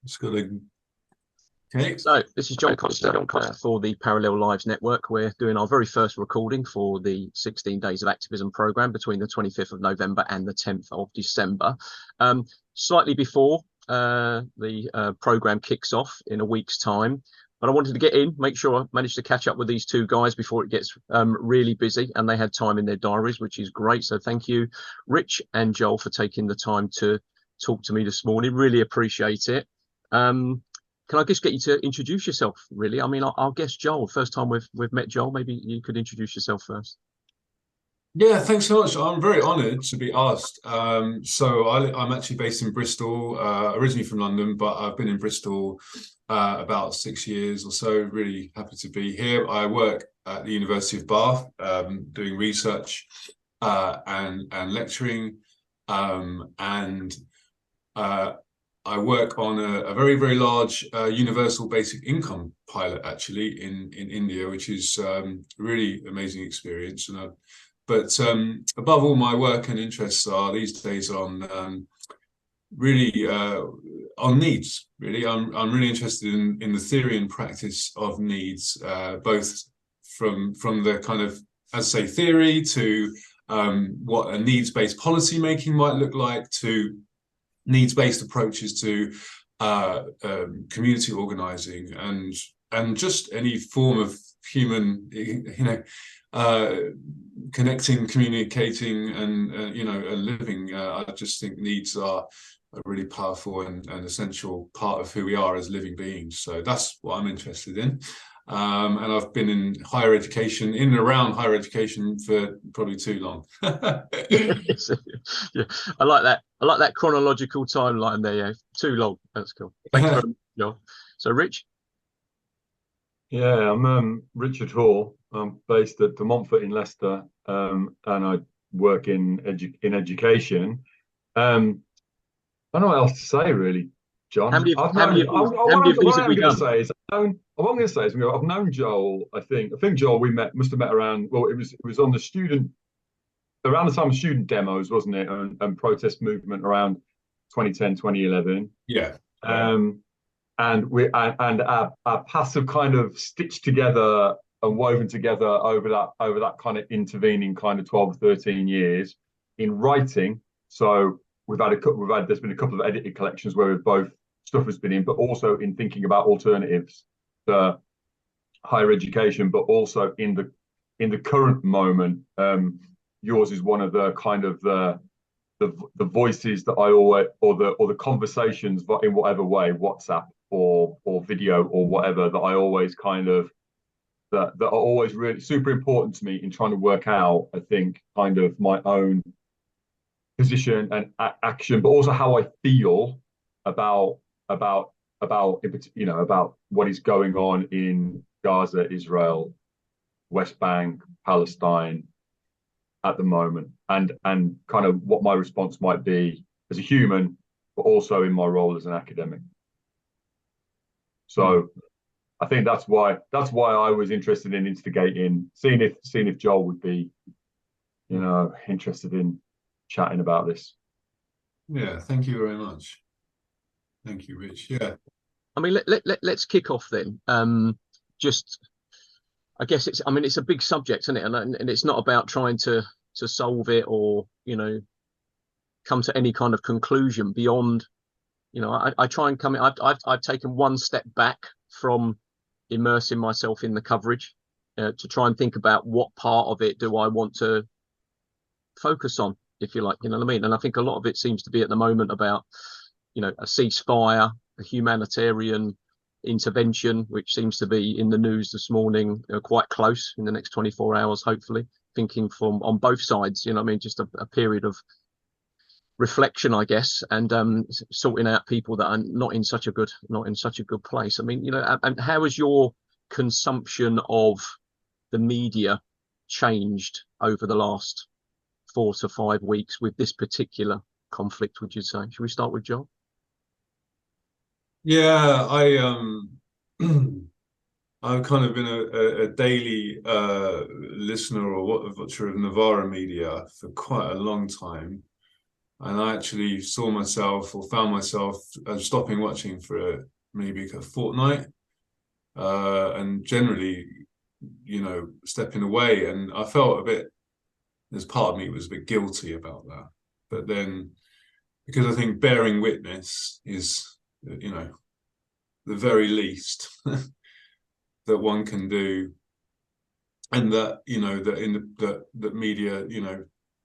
It's got a okay. So this is John Costa for the Parallel Lives Network. We're doing our very first recording for the 16 Days of Activism program between the 25th of November and the 10th of December. Slightly before the program kicks off in a week's time. But I wanted to get in, make sure I managed to catch up with these two guys before it gets really busy, and they had time in their diaries, which is great. So thank you, Rich and Joel, for taking the time to talk to me this morning. Really appreciate it. Can I just get you to introduce yourself, really? I mean, I'll guess Joel. First time we've met Joel. Maybe you could introduce yourself first. Yeah, thanks so much. I'm very honoured to be asked. I'm actually based in Bristol, originally from London, but I've been in Bristol about 6 years or so. Really happy to be here. I work at the University of Bath, doing research and lecturing, and I work on a very, very large universal basic income pilot, actually, in India, which is really amazing experience. But above all, my work and interests are these days on really on needs. Really, I'm really interested in the theory and practice of needs, both from the kind of, as I say, theory to what a needs-based policy making might look like, to needs-based approaches to community organizing and just any form of human, connecting, communicating, and and living. I just think needs are a really powerful and essential part of who we are as living beings. So that's what I'm interested in. And I've been in higher education, in and around higher education for probably too long. Yeah, I like that. I like that chronological timeline there. Yeah, too long. That's cool. Thanks very much, Joel. So, Rich. Yeah, I'm Richard Hall. I'm based at the Montfort in Leicester, and I work in education. I don't know what else to say, really, How John. many I've how many known. of these how many of these What have I'm we going to done? say is, what I'm going to say is, I've known Joel. I think Joel. We must have met around. Well, it was on the student around the time of student demos, wasn't it? And protest movement around 2010, 2011. Yeah. And our paths have kind of stitched together and woven together over that kind of intervening kind of 12 13 years in writing. So there's been a couple of edited collections where we've both stuff has been in, but also in thinking about alternatives to higher education, but also in the current moment. Yours is one of the kind of the voices that I always, or the conversations in whatever way, WhatsApp or video or whatever, that I always kind of that are always really super important to me in trying to work out, I think, kind of my own position and action, but also how I feel about about about what is going on in Gaza, Israel, West Bank, Palestine at the moment, and kind of what my response might be as a human, but also in my role as an academic. So I think that's why I was interested in instigating, seeing if Joel would be, interested in chatting about this. Yeah, thank you very much. Thank you, Rich. Yeah. I mean, let's kick off then. Just, I guess it's a big subject, isn't it? And it's not about trying to solve it or come to any kind of conclusion beyond. I try and come in. I've taken one step back from immersing myself in the coverage to try and think about what part of it do I want to focus on, if you like, you know what I mean? And I think a lot of it seems to be at the moment about, a ceasefire, a humanitarian intervention, which seems to be in the news this morning, quite close in the next 24 hours, hopefully, thinking from on both sides, what I mean? Just a period of reflection, I guess, and sorting out people that are not in such a good place. I mean, and how has your consumption of the media changed over the last 4 to 5 weeks with this particular conflict, would you say? Should we start with John? Yeah, I've kind of been a daily listener or watcher of Navarra media for quite a long time. And I actually saw myself, or found myself, stopping watching for maybe a fortnight, and generally, stepping away. And I felt a bit, there's part of me was a bit guilty about that. But then, because I think bearing witness is, the very least that one can do, and that, that media,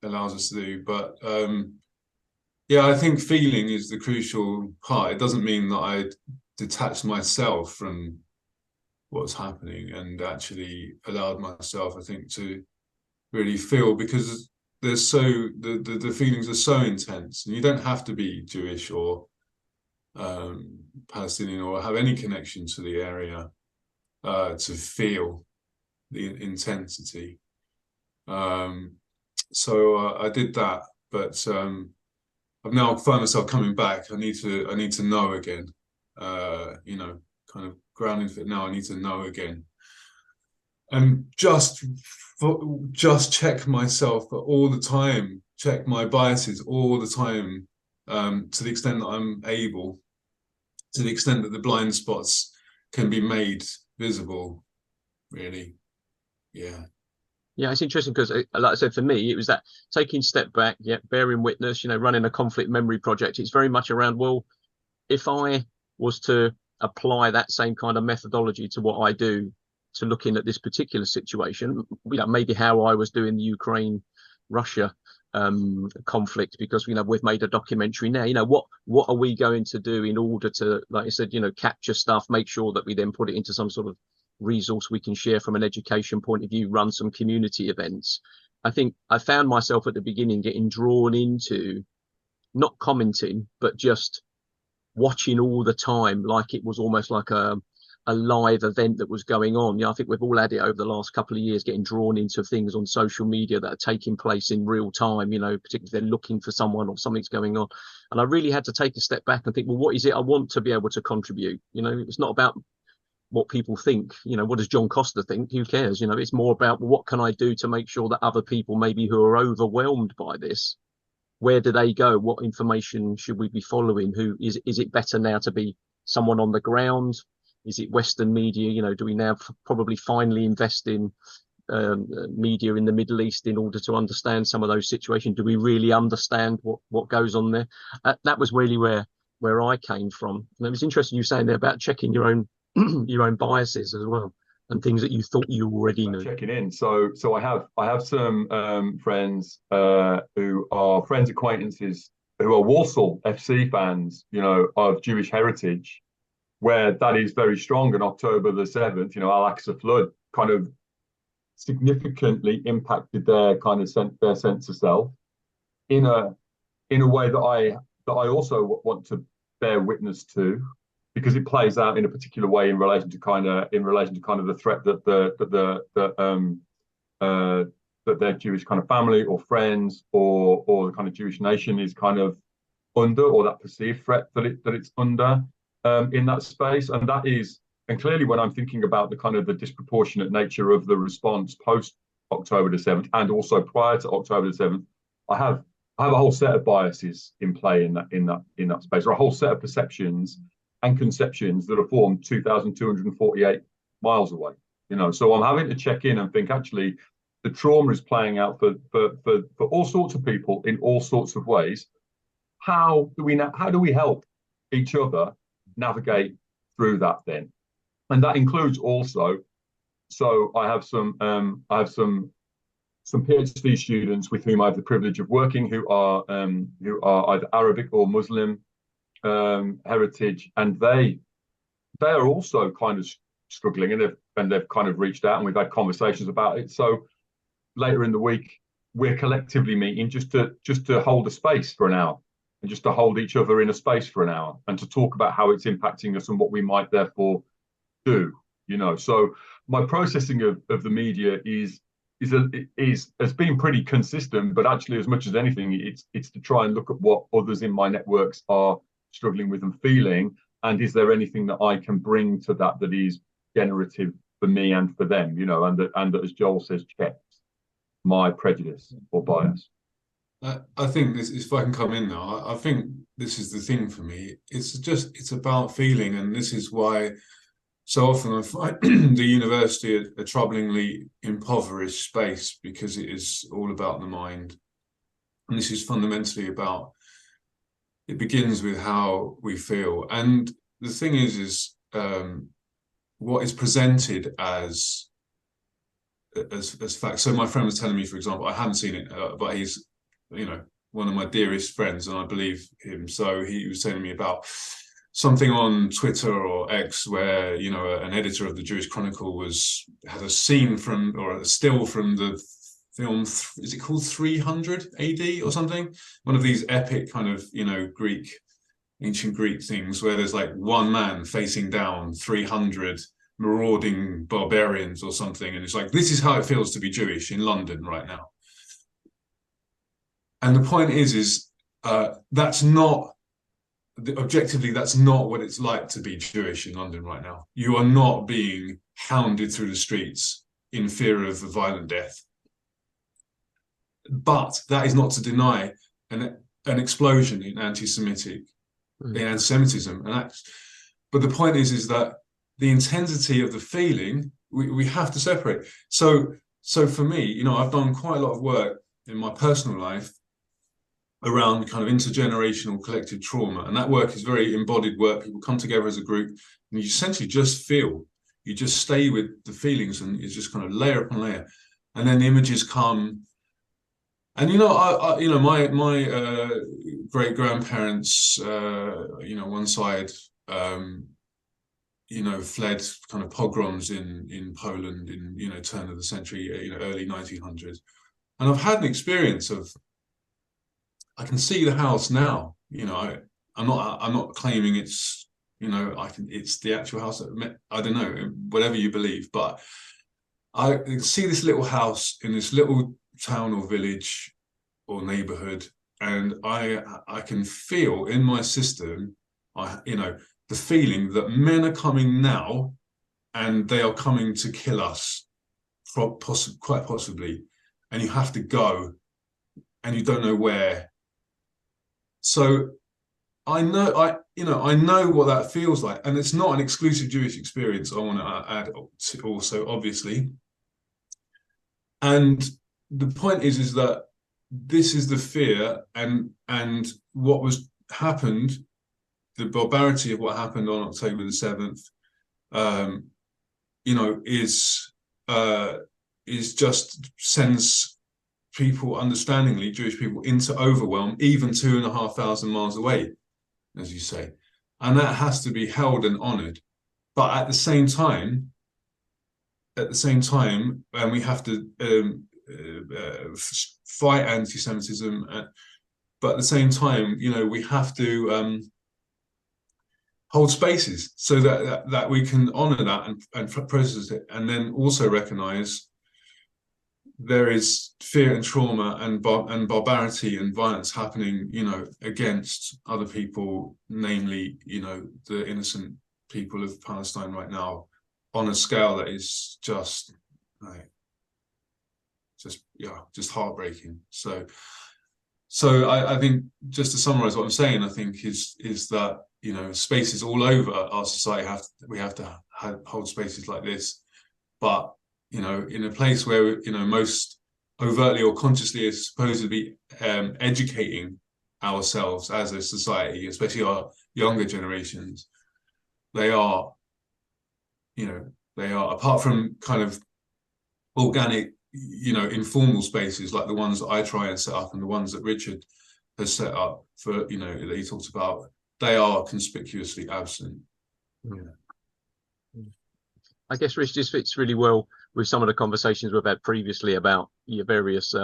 allows us to do. But yeah, I think feeling is the crucial part. It doesn't mean that I detached myself from what's happening, and actually allowed myself, I think, to really feel, because there's the feelings are so intense, and you don't have to be Jewish or Palestinian or have any connection to the area to feel the intensity. So I did that, but I've now found myself coming back. I need to know again. Kind of grounding for it now. I need to know again, and just check myself all the time. Check my biases all the time, to the extent that I'm able, to the extent that the blind spots can be made visible. Really, yeah. Yeah, it's interesting because, like I said, for me, it was that taking a step back, yeah, bearing witness, running a conflict memory project. It's very much around, well, if I was to apply that same kind of methodology to what I do, to looking at this particular situation, maybe how I was doing the Ukraine-Russia conflict, because we've made a documentary now. What are we going to do in order to, like I said, capture stuff, make sure that we then put it into some sort of resource we can share from an education point of view, run some community events. I think I found myself at the beginning getting drawn into not commenting, but just watching all the time, like it was almost like a live event that was going on. I think we've all had it over the last couple of years, getting drawn into things on social media that are taking place in real time, particularly if they're looking for someone or something's going on. And I really had to take a step back and think, well, what is it I want to be able to contribute? It's not about what people think. What does John Costa think? Who cares? It's more about, well, what can I do to make sure that other people maybe who are overwhelmed by this, where do they go? What information should we be following? Who is it better now to be someone on the ground? Is it Western media? Do we now probably finally invest in media in the Middle East in order to understand some of those situations? Do we really understand what goes on there? That was really where I came from. And it was interesting you saying there about checking your own your own biases as well, and things that you thought you already knew. Checking in. So I have some friends who are friends, acquaintances who are Walsall FC fans, of Jewish heritage, where that is very strong. And October the 7th, Al-Aqsa flood kind of significantly impacted their kind of their sense of self in a way that I also want to bear witness to, because it plays out in a particular way in relation to kind of the threat that that their Jewish kind of family or friends or the kind of Jewish nation is kind of under, or that perceived threat that it's under in that space. And clearly when I'm thinking about the kind of the disproportionate nature of the response post October the 7th and also prior to October the 7th, I have a whole set of biases in play in that space, or a whole set of perceptions and conceptions that are formed 2,248 miles away. So I'm having to check in and think, actually, the trauma is playing out for all sorts of people in all sorts of ways. How do we help each other navigate through that then? And that includes also, so I have some PhD students with whom I have the privilege of working, who are either Arabic or Muslim heritage, and they are also kind of struggling, and they've kind of reached out, and we've had conversations about it. So later in the week, we're collectively meeting just to hold a space for an hour, and just to hold each other in a space for an hour, and to talk about how it's impacting us and what we might therefore do. So my processing of the media has been pretty consistent, but actually, as much as anything, it's to try and look at what others in my networks are struggling with and feeling, and is there anything that I can bring to that is generative for me and for them, and that, as Joel says, checks my prejudice or bias. I think this, if I can come in now, I think this is the thing for me. It's about feeling, and this is why so often I find the university a troublingly impoverished space, because it is all about the mind. And this is fundamentally about, it begins with how we feel. And the thing is what is presented as fact. So my friend was telling me, for example, I haven't seen it, but he's, one of my dearest friends, and I believe him. So he was telling me about something on Twitter or X where, an editor of the Jewish Chronicle had a scene from, or a still from the film, is it called 300 AD or something? One of these epic kind of, ancient Greek things where there's like one man facing down 300 marauding barbarians or something. And it's like, this is how it feels to be Jewish in London right now. And the point is that's not, objectively, that's not what it's like to be Jewish in London right now. You are not being hounded through the streets in fear of a violent death. But that is not to deny an explosion in anti-Semitism. But the point is that the intensity of the feeling, we have to separate. So for me, I've done quite a lot of work in my personal life around kind of intergenerational collective trauma. And that work is very embodied work. People come together as a group and you essentially just feel, you just stay with the feelings, and it's just kind of layer upon layer. And then the images come. And, my great grandparents, one side, fled kind of pogroms in Poland in, turn of the century, early 1900s. And I've had an experience of, I can see the house now. I'm not claiming it's, it's the actual house. I don't know, whatever you believe, but I can see this little house in this little town or village or neighborhood, and I can feel in my system, the feeling that men are coming now, and they are coming to kill us, quite possibly, and you have to go, and you don't know where. So I know what that feels like, and it's not an exclusive Jewish experience. I want to add also, obviously, and the point is that this is the fear, and what happened, the barbarity of what happened on October the 7th, is just sends people, understandingly, Jewish people, into overwhelm, even 2,500 miles away, as you say. And that has to be held and honored. But at the same time, and we have to fight anti-Semitism, but at the same time, we have to hold spaces so that we can honor that and process it, and then also recognize there is fear and trauma and barbarity and violence happening, against other people, namely, the innocent people of Palestine right now, on a scale that is just heartbreaking. So I think, just to summarize what I'm saying, I think is that, spaces all over our society we have to hold spaces like this, but in a place where, most overtly or consciously is supposed to be educating ourselves as a society, especially our younger generations, they are, apart from kind of organic, informal spaces like the ones that I try and set up and the ones that Richard has set up for, that he talks about, they are conspicuously absent. I guess, Rich, this fits really well with some of the conversations we've had previously about your various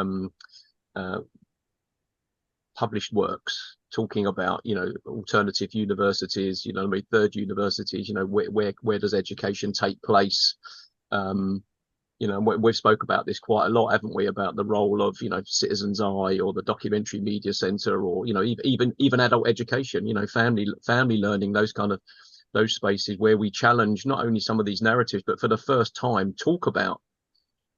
published works, talking about, alternative universities, third universities, where does education take place? We've spoke about this quite a lot, haven't we, about the role of, Citizen's Eye or the Documentary Media Centre, or, even adult education, family learning, those spaces where we challenge not only some of these narratives, but for the first time talk about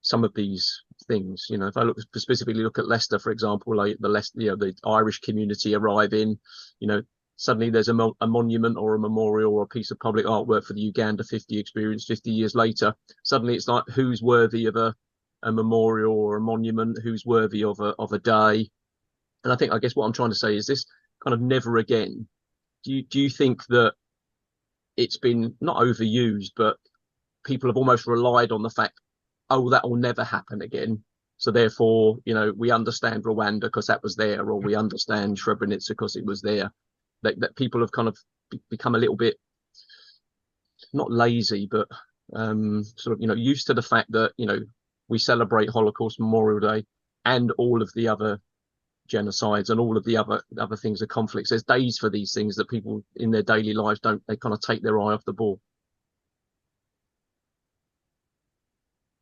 some of these things. You know, if I specifically look at Leicester, for example, like the Irish community arrive in, you know, suddenly there's a monument or a memorial or a piece of public artwork for the Uganda 50 experience 50 years later. Suddenly it's like, who's worthy of a memorial or a monument? Who's worthy of a day? And I guess what I'm trying to say is this kind of never again. Do you think that it's been not overused, but people have almost relied on the fact, oh, that will never happen again. So therefore, you know, we understand Rwanda because that was there, or we understand Srebrenica because it was there. That people have kind of become a little bit, not lazy, but sort of, you know, used to the fact that, you know, we celebrate Holocaust Memorial Day and all of the other genocides and all of the other things, the conflicts. There's days for these things that people in their daily lives they kind of take their eye off the ball.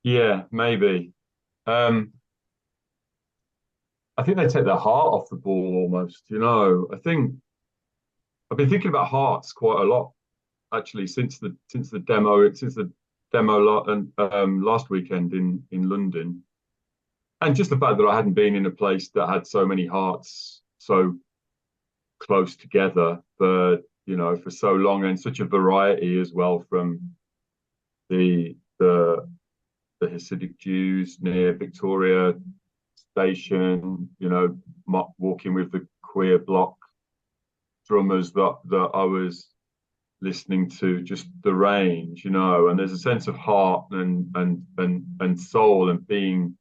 Yeah, maybe. I think they take their heart off the ball almost, you know. I think I've been thinking about hearts quite a lot actually since the demo last weekend in London. And just the fact that I hadn't been in a place that had so many hearts so close together for, you know, for so long, and such a variety as well, from the Hasidic Jews near Victoria Station, you know, walking with the queer bloc drummers that I was listening to, just the range, you know, and there's a sense of heart and soul and being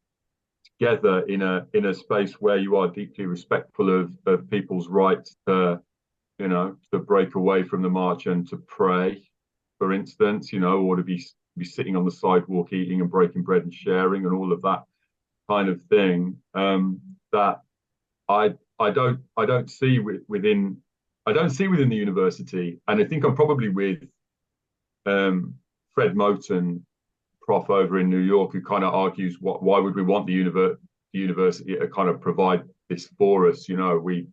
together in a space where you are deeply respectful of people's rights to, you know, to break away from the march and to pray, for instance, you know, or to be sitting on the sidewalk eating and breaking bread and sharing and all of that kind of thing, that I don't see within the university. And I think I'm probably with Fred Moten, prof over in New York, who kind of argues why would we want the university to kind of provide this for us? You know, we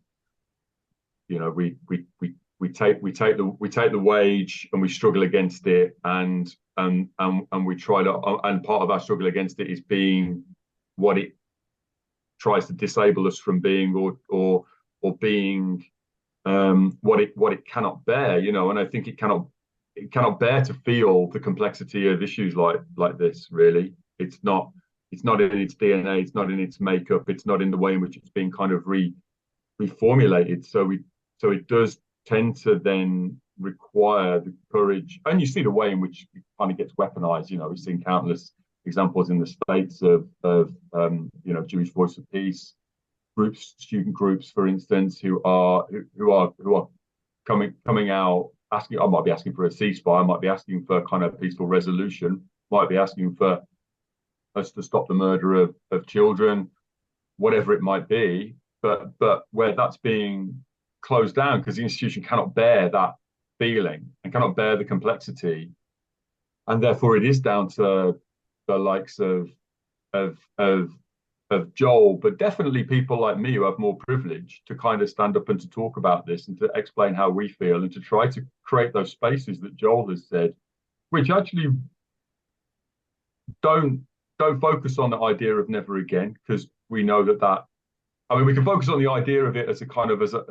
take the wage and we struggle against it, and we try to, and part of our struggle against it is being what it tries to disable us from being, or being what it cannot bear, you know. And I think it cannot bear to feel the complexity of issues like this. Really, it's not in its DNA, it's not in its makeup, it's not in the way in which it's being kind of reformulated. So it does tend to then require the courage, and you see the way in which it kind of gets weaponized. You know, we've seen countless examples in the States of you know, Jewish Voice of Peace groups, student groups, for instance, who are coming out asking. I might be asking for a ceasefire, I might be asking for kind of peaceful resolution, might be asking for us to stop the murder of children, whatever it might be. But where that's being closed down because the institution cannot bear that feeling and cannot bear the complexity, and therefore it is down to the likes of Joel, but definitely people like me who have more privilege to kind of stand up and to talk about this and to explain how we feel and to try to create those spaces that Joel has said, which actually don't focus on the idea of never again, because we know that I mean, we can focus on the idea of it as a kind of as a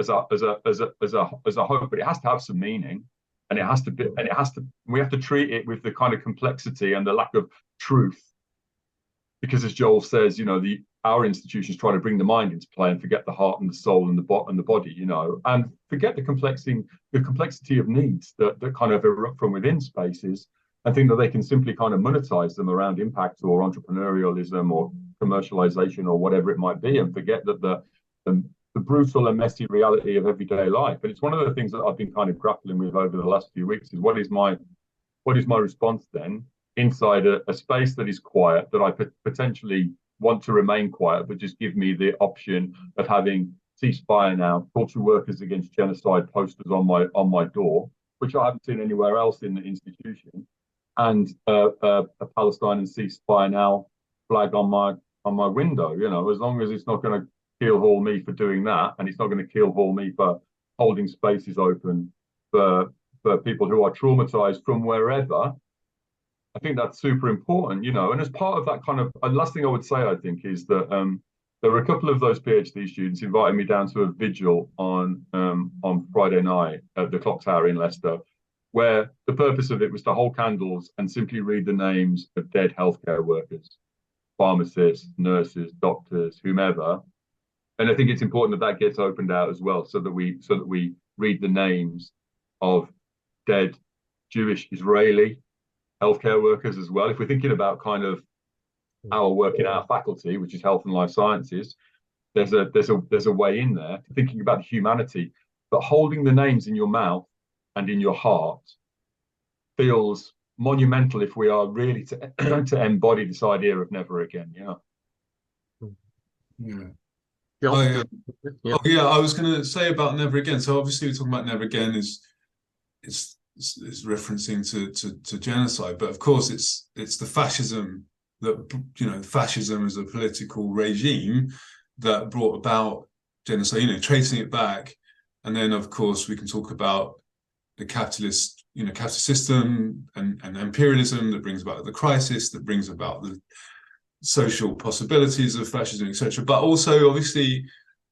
hope, but it has to have some meaning, and we have to treat it with the kind of complexity and the lack of truth, because as Joel says, you know, our institutions try to bring the mind into play and forget the heart and the soul and the body, you know, and forget the complexity of needs that kind of erupt from within spaces, and think that they can simply kind of monetize them around impact or entrepreneurialism or commercialization or whatever it might be, and forget that the brutal and messy reality of everyday life. And it's one of the things that I've been kind of grappling with over the last few weeks is what is my response then inside a space that is quiet, that I potentially want to remain quiet, but just give me the option of having ceasefire now, cultural workers against genocide posters on my door, which I haven't seen anywhere else in the institution, and a Palestine and ceasefire now flag on my window. You know, as long as it's not going to keel haul me for doing that, and it's not going to keel haul me for holding spaces open for people who are traumatized from wherever, I think that's super important, you know. And as part of that kind of, last thing I would say, I think, is that there were a couple of those PhD students inviting me down to a vigil on Friday night at the Clock Tower in Leicester, where the purpose of it was to hold candles and simply read the names of dead healthcare workers, pharmacists, nurses, doctors, whomever. And I think it's important that that gets opened out as well, so that we read the names of dead Jewish Israeli healthcare workers as well. If we're thinking about kind of our work in our faculty, which is health and life sciences, there's a way in there thinking about the humanity, but holding the names in your mouth and in your heart feels monumental if we are really to embody this idea of never again. Yeah. Yeah. Yeah. Oh yeah, I was going to say about never again. So obviously we're talking about never again is referencing to genocide, but of course it's the fascism that, you know, fascism as a political regime that brought about genocide, you know, tracing it back. And then of course we can talk about the capitalist system and imperialism that brings about the crisis, that brings about the social possibilities of fascism, etc. But also obviously,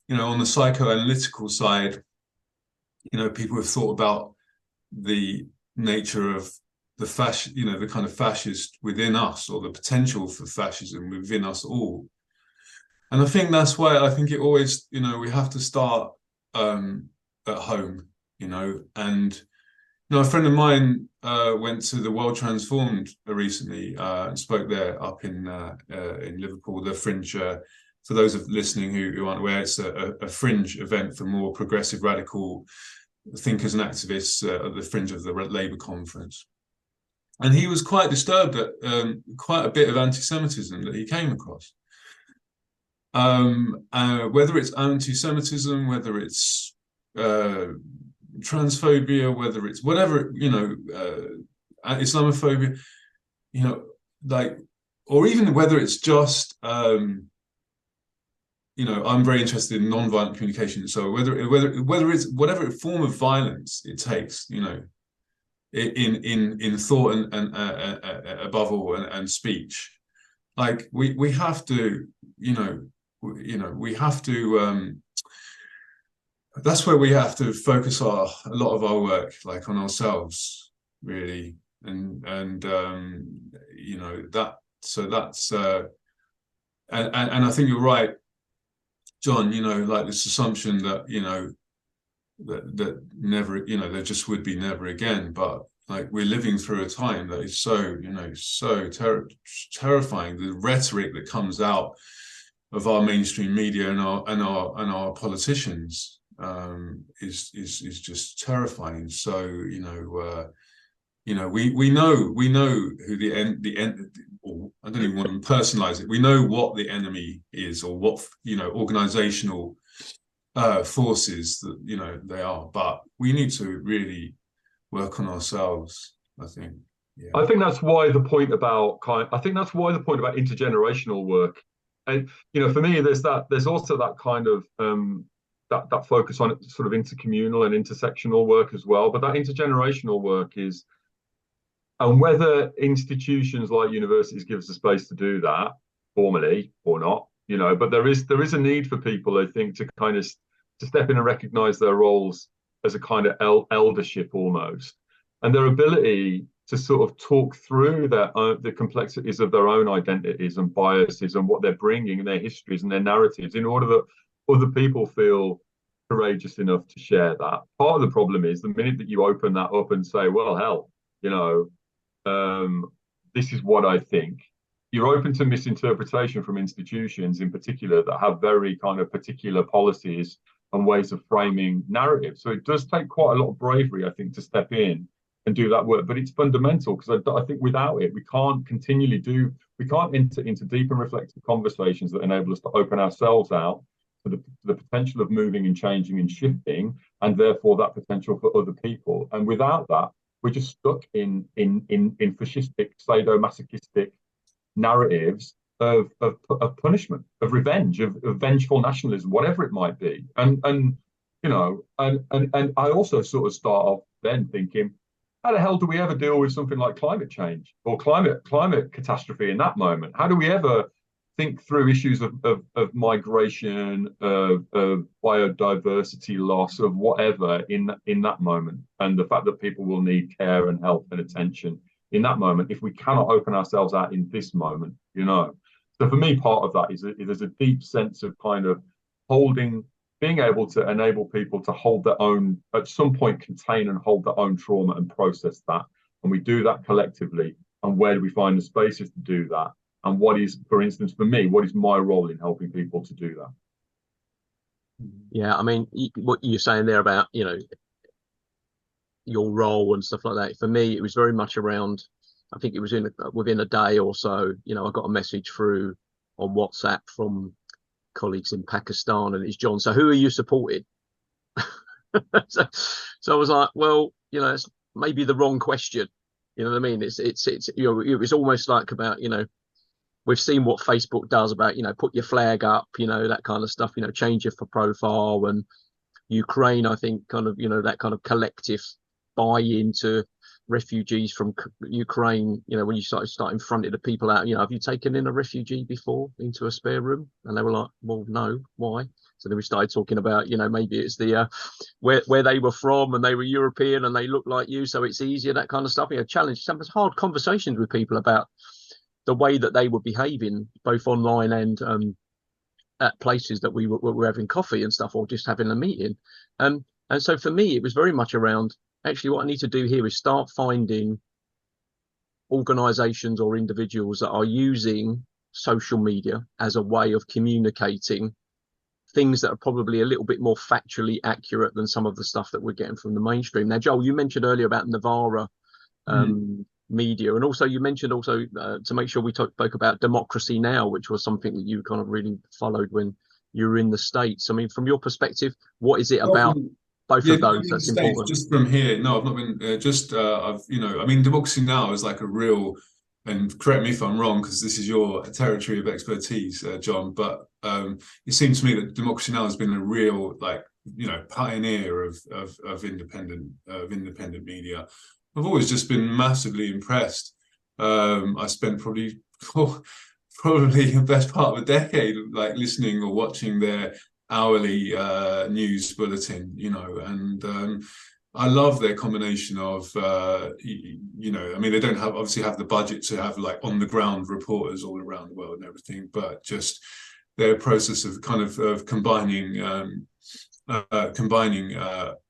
you know, on the psychoanalytical side, you know, people have thought about the nature of the you know, the kind of fascist within us, or the potential for fascism within us all. And I think that's why I think it always, you know, we have to start at home, you know. And you know, a friend of mine went to the World Transformed recently and spoke there up in Liverpool, the Fringe. For those of listening who aren't aware, it's a fringe event for more progressive, radical thinkers and activists at the fringe of the Labour conference. And he was quite disturbed at quite a bit of anti-Semitism that he came across. Whether it's anti-Semitism, whether it's transphobia, whether it's whatever, you know, Islamophobia, you know, like, or even whether it's just, you know, I'm very interested in non-violent communication. So whether it's whatever form of violence it takes, you know, in thought and above all, and speech, like we have to, we have to. That's where we have to focus a lot of our work, like on ourselves, really, and you know, that. So that's and I think you're right, John. You know, like this assumption that, you know, that never, you know, there just would be never again. But like, we're living through a time that is so, you know, so terrifying. The rhetoric that comes out of our mainstream media and our politicians is just terrifying. So we know who the end, or I don't even want to personalize it. We know what the enemy is, or what, you know, organizational forces that, you know, they are, but we need to really work on ourselves, I think. Yeah. I think that's why the point about intergenerational work, and you know, for me, there's also that kind of that focus on sort of intercommunal and intersectional work as well. But that intergenerational work is, and whether institutions like universities give us the space to do that formally or not, you know, but there is a need for people, I think, to kind of to step in and recognize their roles as a kind of eldership almost, and their ability to sort of talk through the complexities of their own identities and biases and what they're bringing and their histories and their narratives, in order that other people feel courageous enough to share that. Part of the problem is the minute that you open that up and say, well, hell, you know, this is what I think, you're open to misinterpretation from institutions in particular that have very kind of particular policies and ways of framing narratives. So it does take quite a lot of bravery, I think, to step in and do that work. But it's fundamental, because I think without it, we can't enter into deep and reflective conversations that enable us to open ourselves out to the potential of moving and changing and shifting, and therefore that potential for other people. And without that, we're just stuck in fascistic, sadomasochistic narratives of punishment, of revenge, of vengeful nationalism, whatever it might be. And you know, and I also sort of start off then thinking, how the hell do we ever deal with something like climate change or climate catastrophe in that moment? How do we ever think through issues of migration, of biodiversity loss, of whatever in that moment, and the fact that people will need care and help and attention in that moment if we cannot open ourselves out in this moment, you know? So for me, part of that is there's a deep sense of kind of being able to enable people to hold their own, at some point, contain and hold their own trauma and process that. And we do that collectively. And where do we find the spaces to do that? And what is, for instance, for me, what is my role in helping people to do that? Yeah, I mean, what you're saying there about, you know, your role and stuff like that. For me, it was very much around, I think it was within a day or so, you know, I got a message through on WhatsApp from colleagues in Pakistan, and it's John, so who are you supporting? so I was like, well, you know, it's maybe the wrong question. You know what I mean? It's you know, it was almost like about, you know, we've seen what Facebook does about, you know, put your flag up, you know, that kind of stuff, you know, change your profile. And Ukraine, I think, kind of, you know, that kind of collective buy-in to refugees from Ukraine, you know, when you start in front of the people out, you know, have you taken in a refugee before into a spare room? And they were like, well, no, why? So then we started talking about, you know, maybe it's the where they were from and they were European and they look like you, so it's easier, that kind of stuff. You know, challenge some hard conversations with people about the way that they were behaving, both online and at places that we were having coffee and stuff, or just having a meeting. And so for me, it was very much around, actually, what I need to do here is start finding organizations or individuals that are using social media as a way of communicating things that are probably a little bit more factually accurate than some of the stuff that we're getting from the mainstream. Now, Joel, you mentioned earlier about Navarra media, and also you mentioned to make sure we spoke about Democracy Now!, which was something that you kind of really followed when you were in the States. I mean, from your perspective, what is it about both of those that's important? Just from here, no, I've not been. I've, you know, I mean, Democracy Now! Is like a real, and correct me if I'm wrong, because this is your territory of expertise, John. But it seems to me that Democracy Now! Has been a real, like, you know, pioneer of independent media. I've always just been massively impressed. I spent probably the best part of a decade like listening or watching their hourly news bulletin, you know, and I love their combination of, you know, I mean, they don't obviously have the budget to have like on the ground reporters all around the world and everything, but just their process of kind of combining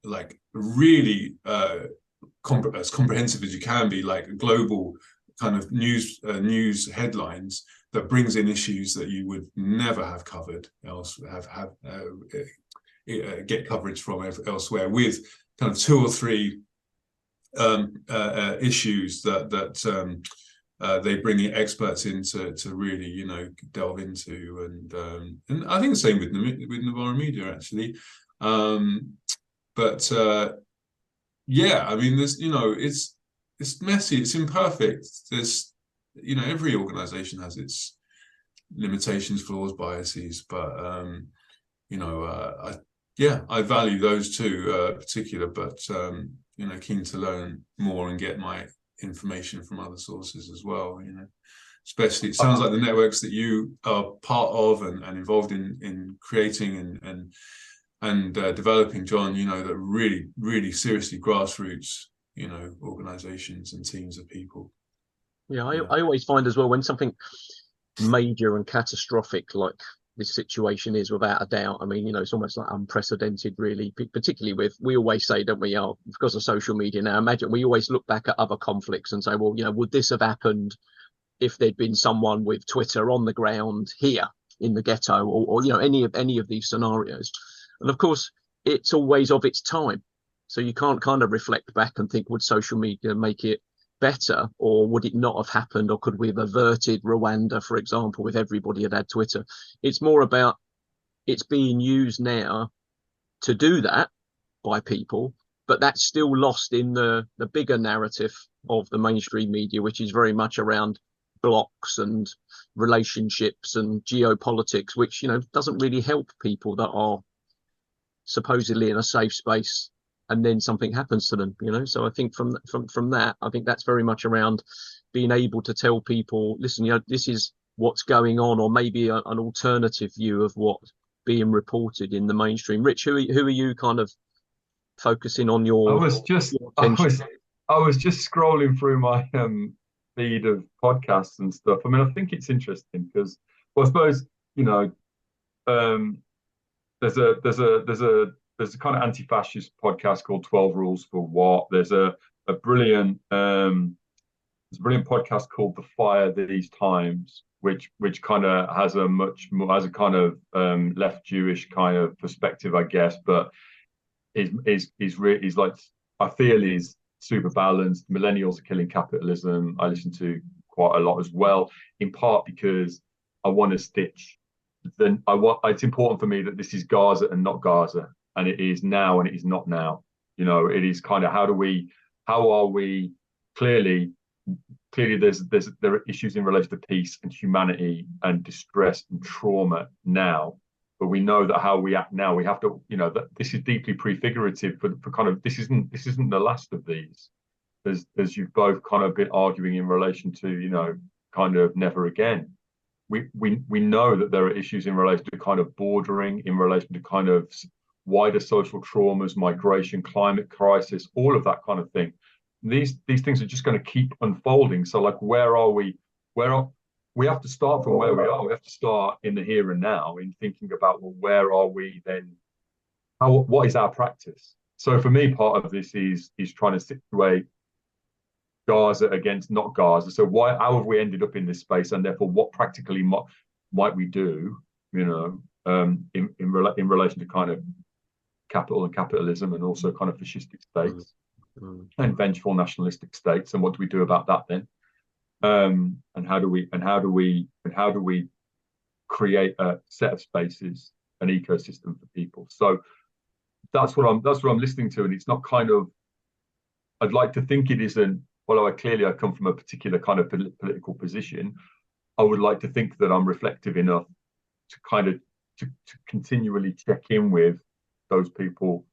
like really as comprehensive as you can be, like global kind of news headlines that brings in issues that you would never have covered get coverage from elsewhere, with kind of 2 or 3 issues that they bring in experts in to really, you know, delve into, and I think the same with Navarra Media actually, but yeah, I mean, there's, you know, it's messy, it's imperfect. There's, you know, every organization has its limitations, flaws, biases, but you know, I value those two particular, but you know, keen to learn more and get my information from other sources as well, you know. Especially, it sounds like the networks that you are part of and involved in creating and developing, John, you know, that really, really seriously grassroots, you know, organizations and teams of people. Yeah, I always find as well, when something major and catastrophic like this situation is, without a doubt, I mean, you know, it's almost like unprecedented, really, particularly with, we always say, don't we, because of social media now, imagine, we always look back at other conflicts and say, well, you know, would this have happened if there'd been someone with Twitter on the ground here in the ghetto, or you know, any of these scenarios? And of course, it's always of its time. So you can't kind of reflect back and think, would social media make it better, or would it not have happened, or could we have averted Rwanda, for example, if everybody had Twitter? It's more about, it's being used now to do that by people, but that's still lost in the bigger narrative of the mainstream media, which is very much around blocks and relationships and geopolitics, which, you know, doesn't really help people that are supposedly in a safe space and then something happens to them, you know. So I think from that, I think that's very much around being able to tell people, listen, you know, this is what's going on, or maybe an alternative view of what's being reported in the mainstream. Rich, who are you kind of focusing on your attention? I was just scrolling through my feed of podcasts and stuff. I mean, I think it's interesting because, well, I suppose, you know, there's a kind of anti-fascist podcast called 12 Rules for What. There's a brilliant podcast called The Fire These Times, which kind of has a kind of left Jewish kind of perspective, I guess, but is like, I feel is super balanced. Millennials are killing capitalism. I listen to quite a lot as well, in part because I want to stitch. Then it's important for me that this is Gaza and not Gaza, and it is now and it is not now. You know, it is kind of how are we clearly there are issues in relation to peace and humanity and distress and trauma now, but we know that how we act now, we have to, you know, that this is deeply prefigurative for kind of, this isn't the last of these, as you've both kind of been arguing in relation to, you know, kind of never again. We know that there are issues in relation to kind of bordering, in relation to kind of wider social traumas, migration, climate crisis, all of that kind of thing. These things are just going to keep unfolding. So, like, where are we? We have to start from where we are. We have to start in the here and now, in thinking about, well, where are we then? What is our practice? So for me, part of this is trying to situate Gaza against not Gaza. So how have we ended up in this space, and therefore what practically might we do, you know, in relation to kind of capital and capitalism, and also kind of fascistic states and vengeful nationalistic states, and what do we do about that then? And how do we create a set of spaces, an ecosystem for people? So that's what I'm listening to, and it's not kind of, I'd like to think it isn't, although I come from a particular kind of political position, I would like to think that I'm reflective enough to kind of to continually check in with those people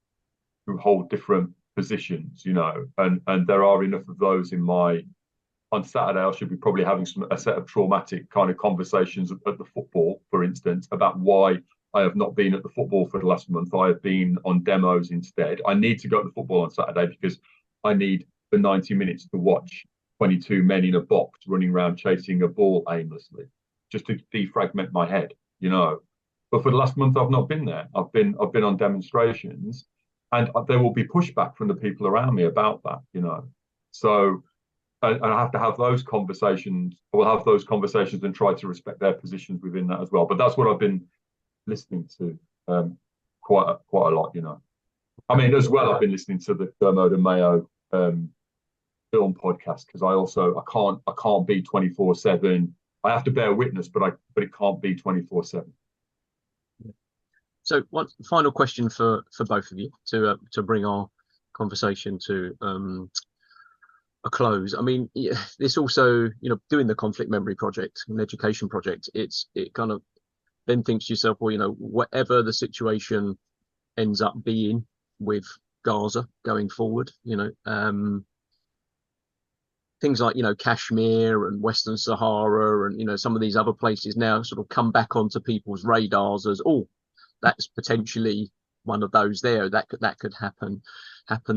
who hold different positions, you know, and there are enough of those on Saturday. I should be probably having a set of traumatic kind of conversations at the football, for instance, about why I have not been at the football for the last month. I have been on demos instead. I need to go to the football on Saturday because I need for 90 minutes to watch 22 men in a box running around chasing a ball aimlessly, just to defragment my head, you know. But for the last month, I've not been there. I've been on demonstrations, and there will be pushback from the people around me about that, you know. So, and I have to have those conversations. I will have those conversations and try to respect their positions within that as well. But that's what I've been listening to quite a lot, you know. I mean, as well, I've been listening to the Dermot and Mayo film podcast, because I can't be 24/7. I have to bear witness, but it can't be 24/7. So one final question for both of you to bring our conversation to a close. I mean, this also, you know, doing the conflict memory project, an education project, it kind of then thinks to yourself, well, you know, whatever the situation ends up being with Gaza going forward, you know, things like, you know, Kashmir and Western Sahara and, you know, some of these other places now sort of come back onto people's radars as, oh, that's potentially one of those there that could happen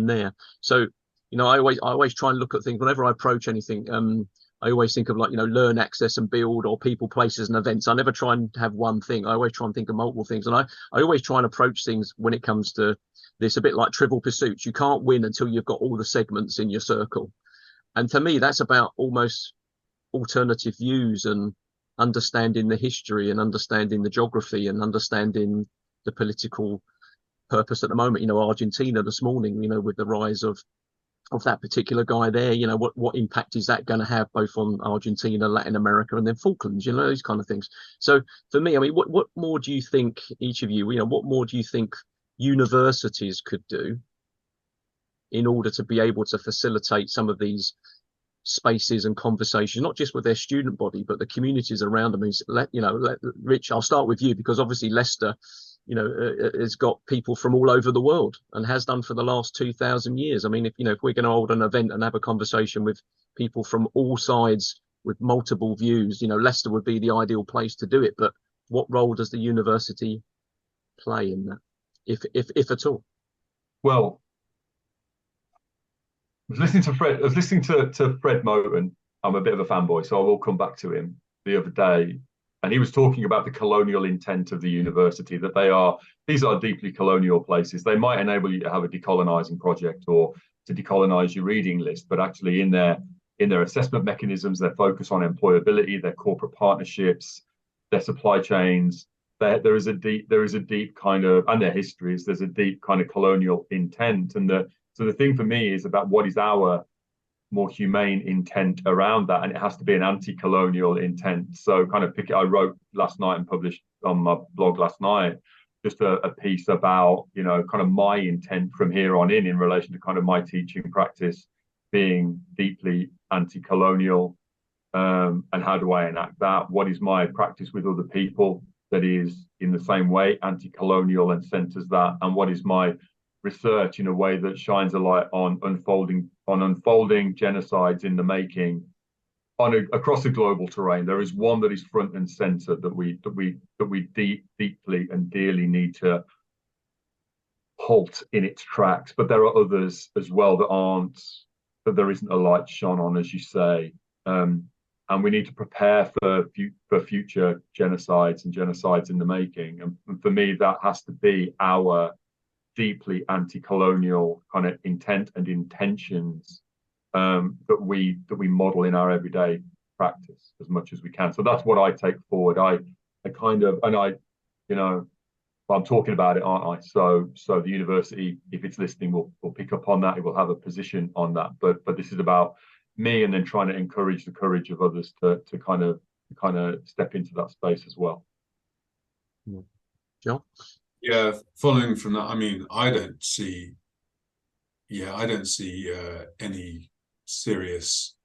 there. So, you know, I always try and look at things whenever I approach anything. I always think of, like, you know, learn, access and build, or people, places and events. I never try and have one thing. I always try and think of multiple things, and I always try and approach things when it comes to this a bit like Trivial Pursuit. You can't win until you've got all the segments in your circle. And for me, that's about almost alternative views and understanding the history and understanding the geography and understanding the political purpose at the moment. You know, Argentina this morning, you know, with the rise of that particular guy there, you know, what impact is that going to have both on Argentina, Latin America, and then Falklands, you know, those kind of things. So for me, I mean, what more do you think, each of you, you know, what more do you think universities could do in order to be able to facilitate some of these spaces and conversations, not just with their student body, but the communities around them? You know, Rich, I'll start with you, because obviously Leicester has got people from all over the world and has done for the last 2,000 years. I mean, if we're going to hold an event and have a conversation with people from all sides with multiple views, Leicester would be the ideal place to do it. But what role does the university play in that, if at all? Well, I was listening to Fred Moten. I'm a bit of a fanboy, so I will come back to him the other day. And he was talking about the colonial intent of the university, that these are deeply colonial places. They might enable you to have a decolonizing project or to decolonize your reading list, but actually in their assessment mechanisms, their focus on employability, their corporate partnerships, their supply chains, there is a deep kind of, and their histories, there's a deep kind of colonial intent. And so the thing for me is about what is our more humane intent around that, and it has to be an anti-colonial intent. So kind of I wrote last night and published on my blog last night just a piece about kind of my intent from here on in relation to kind of my teaching practice being deeply anti-colonial, and how do I enact that? What is my practice with other people that is in the same way anti-colonial and centers that? And what is my research in a way that shines a light on unfolding genocides in the making across a global terrain? There is one that is front and center that we deeply and dearly need to halt in its tracks, but there are others as well that there isn't a light shone on, as you say, and we need to prepare for future genocides and genocides in the making. And for me, that has to be our deeply anti-colonial kind of intent and intentions, that we model in our everyday practice as much as we can. So that's what I take forward. I'm talking about it, aren't I? So the university, if it's listening, will pick up on that. It will have a position on that. But this is about me, and then trying to encourage the courage of others to kind of step into that space as well. John? Yeah, following from that, I mean, I don't see any serious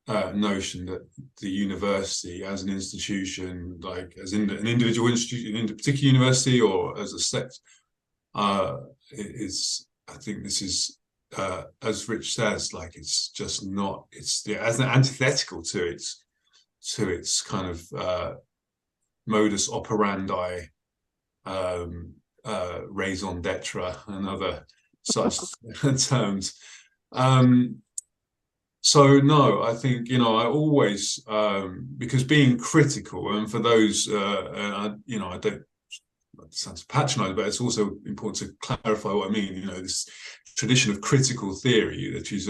notion that the university as an institution, like as in an individual institution in a particular university or as a sect, is, I think this is, as Rich says, like it's just not, as an antithetical to its kind of modus operandi, raison d'etre and other such terms. So no, I think, I always, because being critical, and for those, I don't, it sounds patronizing, but it's also important to clarify what I mean. This tradition of critical theory, that is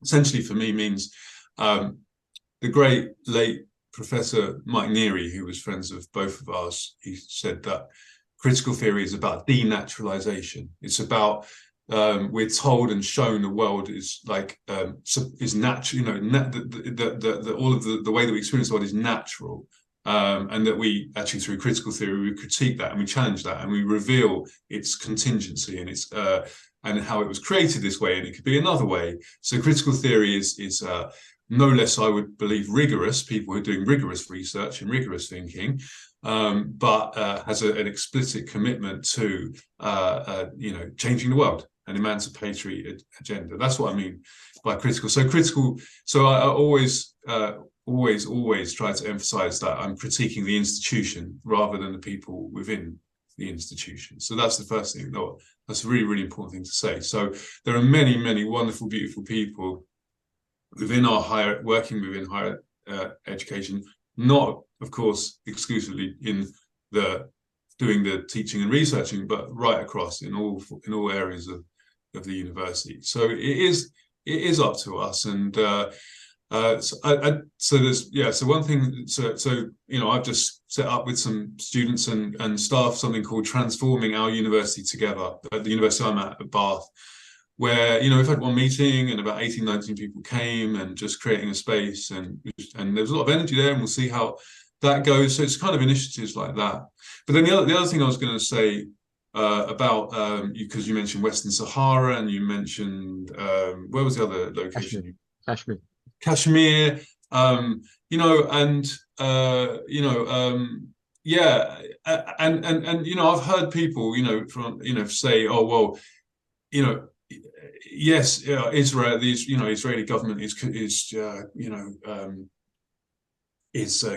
essentially for me means the great late Professor Mike Neary, who was friends of both of ours, he said that critical theory is about denaturalization. It's about we're told and shown the world is like is natural. All of the way that we experience the world is natural, and that we actually, through critical theory, we critique that and we challenge that and we reveal its contingency and its and how it was created this way, and it could be another way. So critical theory is no less, I would believe, rigorous. People who are doing rigorous research and rigorous thinking, but has an explicit commitment to changing the world, an emancipatory agenda. That's what I mean by critical. So I always try to emphasize that I'm critiquing the institution rather than the people within the institution. So that's the first thing. No, that's a really, really important thing to say. So there are many, many wonderful, beautiful people within working within higher education, not, of course, exclusively in doing the teaching and researching, but right across in all areas of the university. So it is up to us. And so one thing. So I've just set up with some students and staff something called Transforming Our University Together at the university I'm at Bath, where we've had one meeting and about 18, 19 people came, and just creating a space, and there's a lot of energy there, and we'll see how that goes. So it's kind of initiatives like that. But then the other thing I was going to say about because you mentioned Western Sahara, and you mentioned where was the other location? Kashmir. yeah, and I've heard people from say, oh well, yes, Israel, the Israeli government is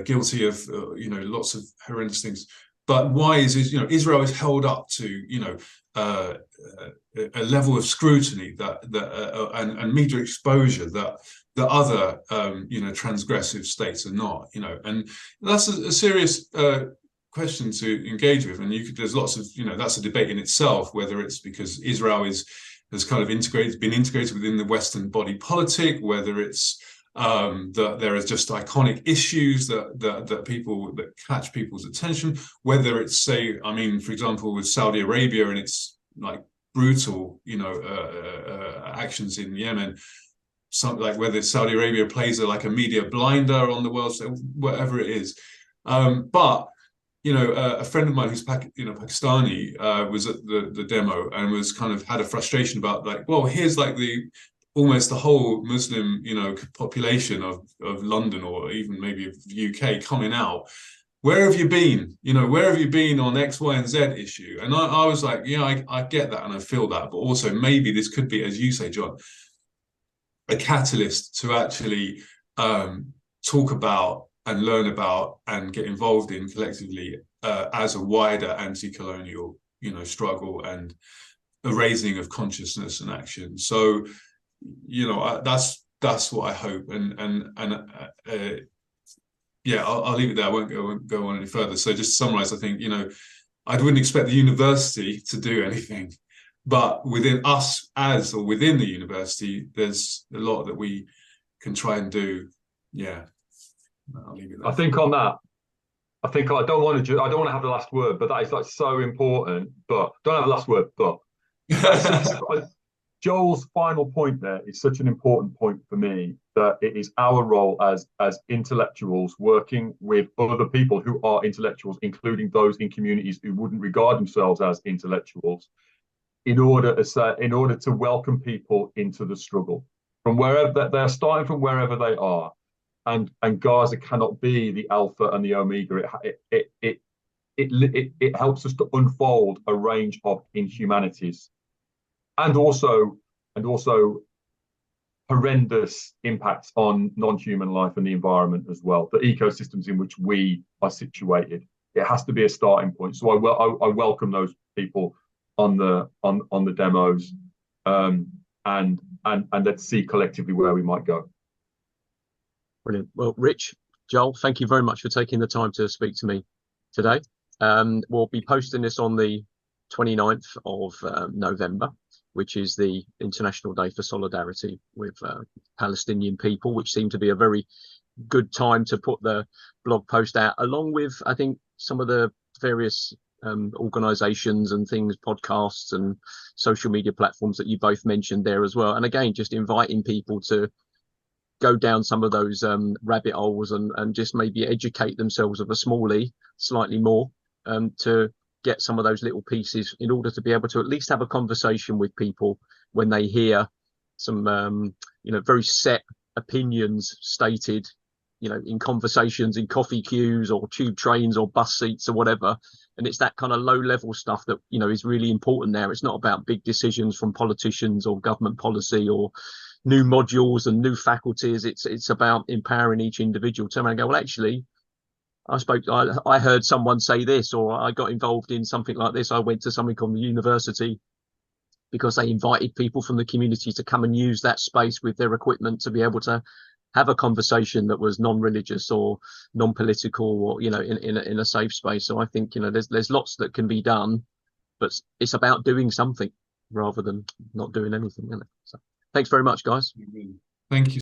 guilty of lots of horrendous things. But why is Israel is held up to a level of scrutiny and media exposure that other transgressive states are not, and that's a serious question to engage with. And there's lots of that's a debate in itself, whether it's because Israel has kind of been integrated within the Western body politic, whether it's that there are just iconic issues that catch people's attention, whether it's, say, for example, with Saudi Arabia and its like brutal actions in Yemen, something like whether Saudi Arabia plays a media blinder on the world, so whatever it is. But a friend of mine who's Pakistani was at the demo and was kind of had a frustration about here's almost the whole Muslim population of London, or even maybe of the UK, coming out. Where have you been? Where have you been on X, Y, and Z issue? And I was like, I get that and I feel that, but also maybe this could be, as you say, John, a catalyst to actually talk about and learn about and get involved in collectively as a wider anti-colonial struggle and a raising of consciousness and action. So that's what I hope, and I'll leave it there. I won't go on any further. So just to summarize, I think I wouldn't expect the university to do anything, but within within the university, there's a lot that we can try and do. Yeah, I'll leave it there. I think on that, I don't want to have the last word, but that is so important. But don't have the last word, but. Joel's final point there is such an important point for me, that it is our role as intellectuals working with other people who are intellectuals, including those in communities who wouldn't regard themselves as intellectuals, in order to welcome people into the struggle from wherever they're starting from, wherever they are. And Gaza cannot be the alpha and the omega. It helps us to unfold a range of inhumanities. And also horrendous impacts on non-human life and the environment as well, the ecosystems in which we are situated. It has to be a starting point. So I welcome those people on the demos, and let's see collectively where we might go. Brilliant. Well, Rich, Joel, thank you very much for taking the time to speak to me today. We'll be posting this on the 29th of November, which is the International Day for Solidarity with Palestinian people, which seemed to be a very good time to put the blog post out, along with, I think, some of the various organizations and things, podcasts and social media platforms that you both mentioned there as well. And again, just inviting people to go down some of those rabbit holes and just maybe educate themselves of a slightly more, to get some of those little pieces in order to be able to at least have a conversation with people when they hear some very set opinions stated in conversations in coffee queues or tube trains or bus seats or whatever. And it's that kind of low level stuff that is really important there. It's not about big decisions from politicians or government policy or new modules and new faculties. It's about empowering each individual to go, well, actually, I heard someone say this, or I got involved in something like this. I went to something on the university because they invited people from the community to come and use that space with their equipment to be able to have a conversation that was non-religious or non-political, or in a safe space. So I think there's lots that can be done, but it's about doing something rather than not doing anything. So thanks very much, guys. Thank you.